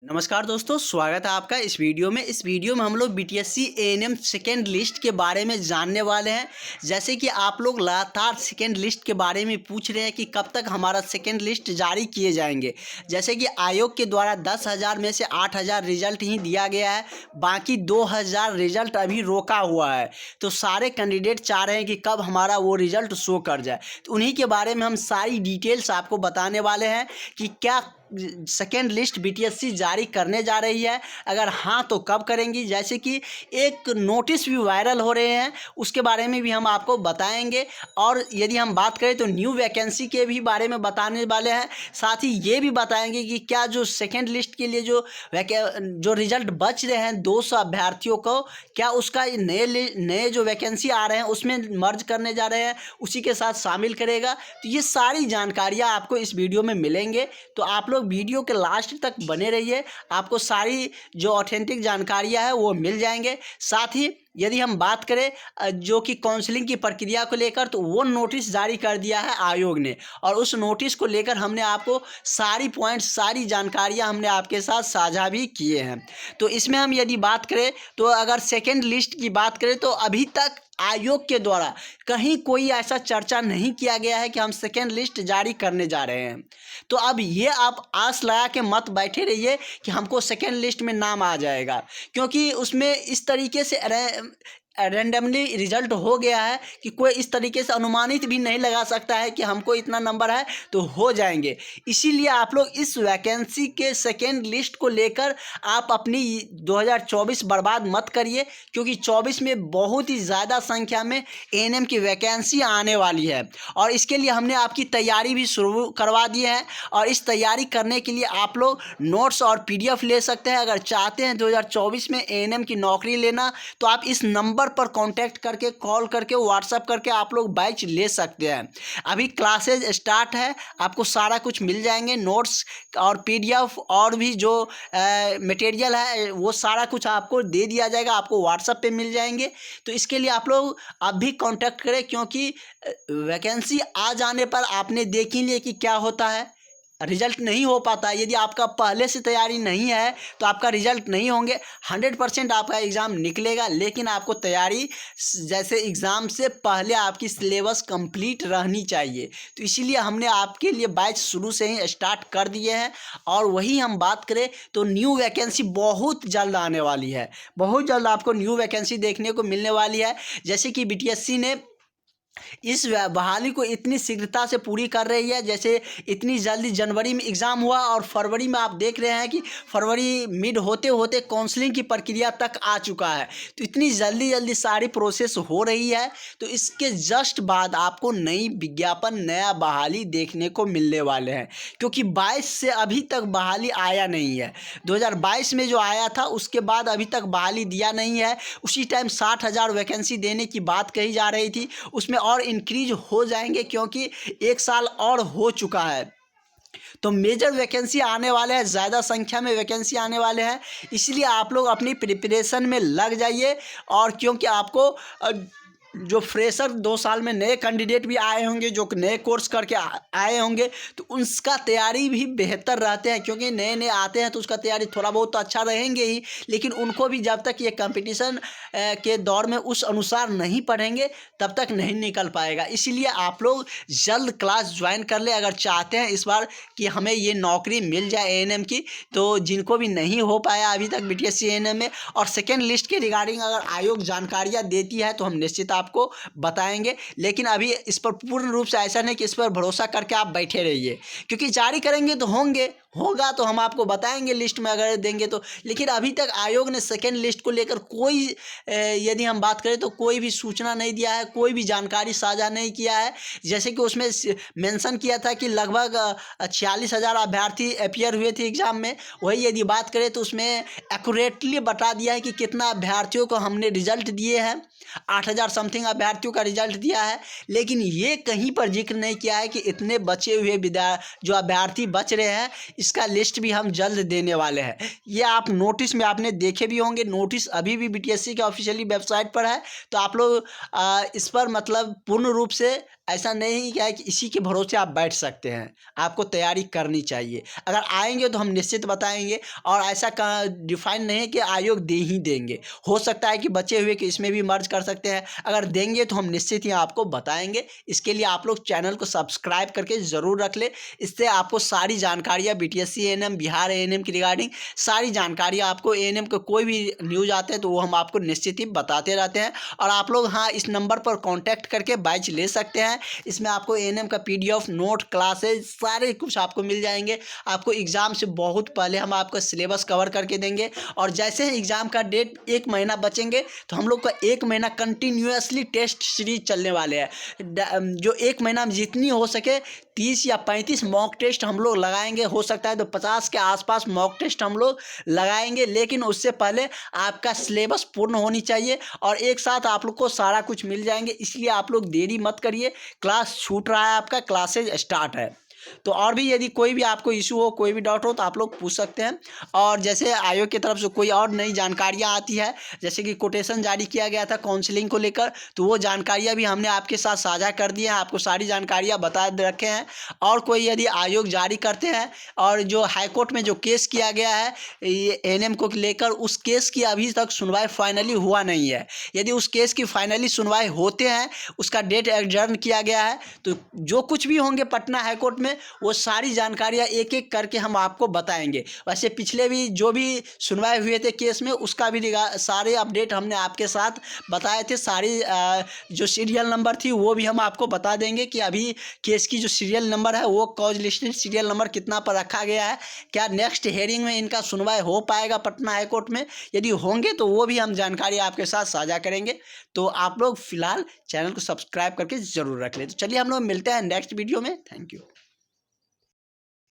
नमस्कार दोस्तों, स्वागत है आपका इस वीडियो में। हम लोग बीटीएससी एएनएम सेकेंड लिस्ट के बारे में जानने वाले हैं। जैसे कि आप लोग लगातार सेकेंड लिस्ट के बारे में पूछ रहे हैं कि कब तक हमारा सेकेंड लिस्ट जारी किए जाएंगे। जैसे कि आयोग के द्वारा 10,000 में से 8,000 रिजल्ट ही दिया गया है, बाकी 2,000 रिजल्ट अभी रोका हुआ है। तो सारे कैंडिडेट चाह रहे हैं कि कब हमारा वो रिजल्ट शो कर जाए। तो उन्हीं के बारे में हम सारी डिटेल्स आपको बताने वाले हैं कि क्या सेकेंड लिस्ट बीटीएससी जारी करने जा रही है, अगर हाँ तो कब करेंगी। जैसे कि एक नोटिस भी वायरल हो रहे हैं, उसके बारे में भी हम आपको बताएंगे। और यदि हम बात करें तो न्यू वैकेंसी के भी बारे में बताने वाले हैं। साथ ही ये भी बताएंगे कि क्या जो सेकेंड लिस्ट के लिए जो रिजल्ट बच रहे हैं 200 अभ्यर्थियों को, क्या उसका नए जो वैकेंसी आ रहे हैं उसमें मर्ज करने जा रहे हैं, उसी के साथ शामिल करेगा। तो ये सारी जानकारियाँ आपको इस वीडियो में मिलेंगे। तो आप लोग वीडियो के लास्ट तक बने रहिए, आपको सारी जो ऑथेंटिक जानकारियां है वो मिल जाएंगे। साथ ही यदि हम बात करें जो कि काउंसलिंग की प्रक्रिया को लेकर, तो वो नोटिस जारी कर दिया है आयोग ने, और उस नोटिस को लेकर हमने आपको सारी पॉइंट सारी जानकारियां हमने आपके साथ साझा भी किए हैं। तो इसमें हम यदि बात करें तो अगर सेकेंड लिस्ट की बात करें तो अभी तक आयोग के द्वारा कहीं कोई ऐसा चर्चा नहीं किया गया है कि हम सेकेंड लिस्ट जारी करने जा रहे हैं। तो अब ये आप आस लगा के मत बैठे रहिए कि हमको सेकेंड लिस्ट में नाम आ जाएगा, क्योंकि उसमें इस तरीके से रैंडमली रिजल्ट हो गया है कि कोई इस तरीके से अनुमानित भी नहीं लगा सकता है कि हमको इतना नंबर है तो हो जाएंगे। इसीलिए आप लोग इस वैकेंसी के सेकेंड लिस्ट को लेकर आप अपनी 2024 बर्बाद मत करिए, क्योंकि 24 में बहुत ही ज़्यादा संख्या में एएनएम की वैकेंसी आने वाली है। और इसके लिए हमने आपकी तैयारी भी शुरू करवा दी है, और इस तैयारी करने के लिए आप लोग नोट्स और पीडीएफ ले सकते हैं। अगर चाहते हैं 2024 में एएनएम की नौकरी लेना, तो आप इस नंबर पर कांटेक्ट करके, कॉल करके, व्हाट्सएप करके आप लोग बैच ले सकते हैं। अभी क्लासेज स्टार्ट है, आपको सारा कुछ मिल जाएंगे, नोट्स और पीडीएफ और भी जो मटेरियल है वो सारा कुछ आपको दे दिया जाएगा, आपको व्हाट्सएप पे मिल जाएंगे। तो इसके लिए आप लोग अभी कांटेक्ट करें, क्योंकि वैकेंसी आ जाने पर आपने देख ही लिया कि क्या होता है, रिजल्ट नहीं हो पाता। यदि आपका पहले से तैयारी नहीं है तो आपका रिजल्ट नहीं होंगे। 100% आपका एग्ज़ाम निकलेगा, लेकिन आपको तैयारी जैसे एग्ज़ाम से पहले आपकी सिलेबस कंप्लीट रहनी चाहिए। तो इसीलिए हमने आपके लिए बैच शुरू से ही स्टार्ट कर दिए हैं। और वही हम बात करें तो न्यू वैकेंसी बहुत जल्द आने वाली है, बहुत जल्द आपको न्यू वैकेंसी देखने को मिलने वाली है। जैसे कि बीटीएससी ने इस बहाली को इतनी शीघ्रता से पूरी कर रही है, जैसे इतनी जल्दी जनवरी में एग्ज़ाम हुआ और फरवरी में आप देख रहे हैं कि फरवरी मिड होते होते काउंसलिंग की प्रक्रिया तक आ चुका है। तो इतनी जल्दी सारी प्रोसेस हो रही है। तो इसके जस्ट बाद आपको नई विज्ञापन, नया बहाली देखने को मिलने वाले हैं, क्योंकि 22 से अभी तक बहाली आया नहीं है। 2022 में जो आया था उसके बाद अभी तक बहाली दिया नहीं है। उसी टाइम 60,000 वैकेंसी देने की बात कही जा रही थी, उसमें और इंक्रीज हो जाएंगे, क्योंकि 1 साल और हो चुका है। तो मेजर वैकेंसी आने वाले हैं, ज़्यादा संख्या में वैकेंसी आने वाले हैं। इसलिए आप लोग अपनी प्रिपरेशन में लग जाइए। और क्योंकि आपको जो फ्रेशर 2 साल में नए कैंडिडेट भी आए होंगे, जो नए कोर्स करके आए होंगे, तो उसका तैयारी भी बेहतर रहते हैं, क्योंकि नए नए आते हैं तो उसका तैयारी थोड़ा बहुत तो अच्छा रहेंगे ही, लेकिन उनको भी जब तक ये कंपटीशन के दौर में उस अनुसार नहीं पढ़ेंगे तब तक नहीं निकल पाएगा। इसीलिए आप लोग जल्द क्लास ज्वाइन कर ले, अगर चाहते हैं इस बार कि हमें ये नौकरी मिल जाए एएनएम की। तो जिनको भी नहीं हो पाया अभी तक बीटीएससी एएनएम में, और सेकेंड लिस्ट के रिगार्डिंग अगर आयोग जानकारियाँ देती है तो हम निश्चित आपको बताएंगे। लेकिन अभी इस पर पूर्ण रूप से ऐसा नहीं कि इस पर भरोसा करके आप बैठे रहिए, क्योंकि जारी करेंगे तो होगा तो हम आपको बताएंगे लिस्ट में अगर देंगे तो। लेकिन अभी तक आयोग ने सेकेंड लिस्ट को लेकर कोई यदि हम बात करें तो कोई भी सूचना नहीं दिया है, कोई भी जानकारी साझा नहीं किया है। जैसे कि उसमें मेंशन किया था कि लगभग 46,000 अभ्यर्थी अपीयर हुए थे एग्ज़ाम में, वही यदि बात करें तो उसमें एक्यूरेटली बता दिया है कि कितना अभ्यर्थियों को हमने रिजल्ट दिए हैं। 8,000 समथिंग अभ्यर्थियों का रिजल्ट दिया है, लेकिन ये कहीं पर जिक्र नहीं किया है कि इतने बचे हुए जो अभ्यर्थी बच रहे हैं, इसका लिस्ट भी हम जल्द देने वाले हैं। ये आप नोटिस में आपने देखे भी होंगे, नोटिस अभी भी बीटीएससी के ऑफिशियली वेबसाइट पर है। तो आप लोग इस पर मतलब पूर्ण रूप से ऐसा नहीं क्या है कि इसी के भरोसे आप बैठ सकते हैं, आपको तैयारी करनी चाहिए। अगर आएंगे तो हम निश्चित बताएंगे, और ऐसा डिफाइन नहीं है कि आयोग दे ही देंगे, हो सकता है कि बचे हुए कि इसमें भी मर्ज कर सकते हैं। अगर देंगे तो हम निश्चित ही आपको बताएंगे। इसके लिए आप लोग चैनल को सब्सक्राइब करके ज़रूर रख ले। इससे आपको सारी जानकारियाँ बीटीएससी एएनएम, बिहार एएनएम की रिगार्डिंग सारी जानकारियाँ, आपको एएनएम के कोई भी न्यूज़ आते हैं तो वो हम आपको निश्चित ही बताते रहते हैं। और आप लोग हाँ इस नंबर पर कांटेक्ट करके बैच ले सकते हैं। इसमें आपको एएनएम का पीडीएफ, नोट, क्लासेज सारे कुछ आपको मिल जाएंगे। आपको एग्ज़ाम से बहुत पहले हम आपका सिलेबस कवर करके देंगे, और जैसे ही एग्ज़ाम का डेट 1 महीना बचेंगे तो हम लोग का 1 महीना कंटिन्यूअसली टेस्ट सीरीज चलने वाले हैं। जो 1 महीना में जितनी हो सके 30 या 35 मॉक टेस्ट हम लोग लगाएंगे। हो सकता है तो 50 के आसपास मॉक टेस्ट हम लोग लगाएंगे, लेकिन उससे पहले आपका सिलेबस पूर्ण होनी चाहिए और एक साथ आप लोग को सारा कुछ मिल जाएंगे। इसलिए आप लोग देरी मत करिए, क्लास छूट रहा है, आपका क्लासेज स्टार्ट है। तो और भी यदि कोई भी आपको इशू हो, कोई भी डाउट हो तो आप लोग पूछ सकते हैं। और जैसे आयोग की तरफ से कोई और नई जानकारियां आती है, जैसे कि कोटेशन जारी किया गया था काउंसलिंग को लेकर, तो वो जानकारियां भी हमने आपके साथ साझा कर दी हैं, आपको सारी जानकारियां बता रखे हैं। और कोई यदि आयोग जारी करते हैं और जो हाईकोर्ट में जो केस किया गया है ये एएनएम को लेकर, उस केस की अभी तक सुनवाई फाइनली हुआ नहीं है। यदि उस केस की फाइनली सुनवाई होते हैं, उसका डेट एडजर्न किया गया है, तो जो कुछ भी होंगे पटना हाईकोर्ट में वो सारी जानकारियां एक एक करके हम आपको बताएंगे। वैसे पिछले भी जो भी सुनवाई हुए थे केस में, उसका भी सारे अपडेट हमने आपके साथ बताए थे। सारी जो सीरियल नंबर थी वो भी हम आपको बता देंगे कि अभी केस की जो सीरियल नंबर है वो कॉज लिस्टेड सीरियल नंबर कितना पर रखा गया है, क्या नेक्स्ट हेयरिंग में इनका सुनवाई हो पाएगा पटना हाईकोर्ट में। यदि होंगे तो वो भी हम जानकारी आपके साथ साझा करेंगे। तो आप लोग फिलहाल चैनल को सब्सक्राइब करके ज़रूर रख लें। तो चलिए हम लोग मिलते हैं नेक्स्ट वीडियो में। Thank you.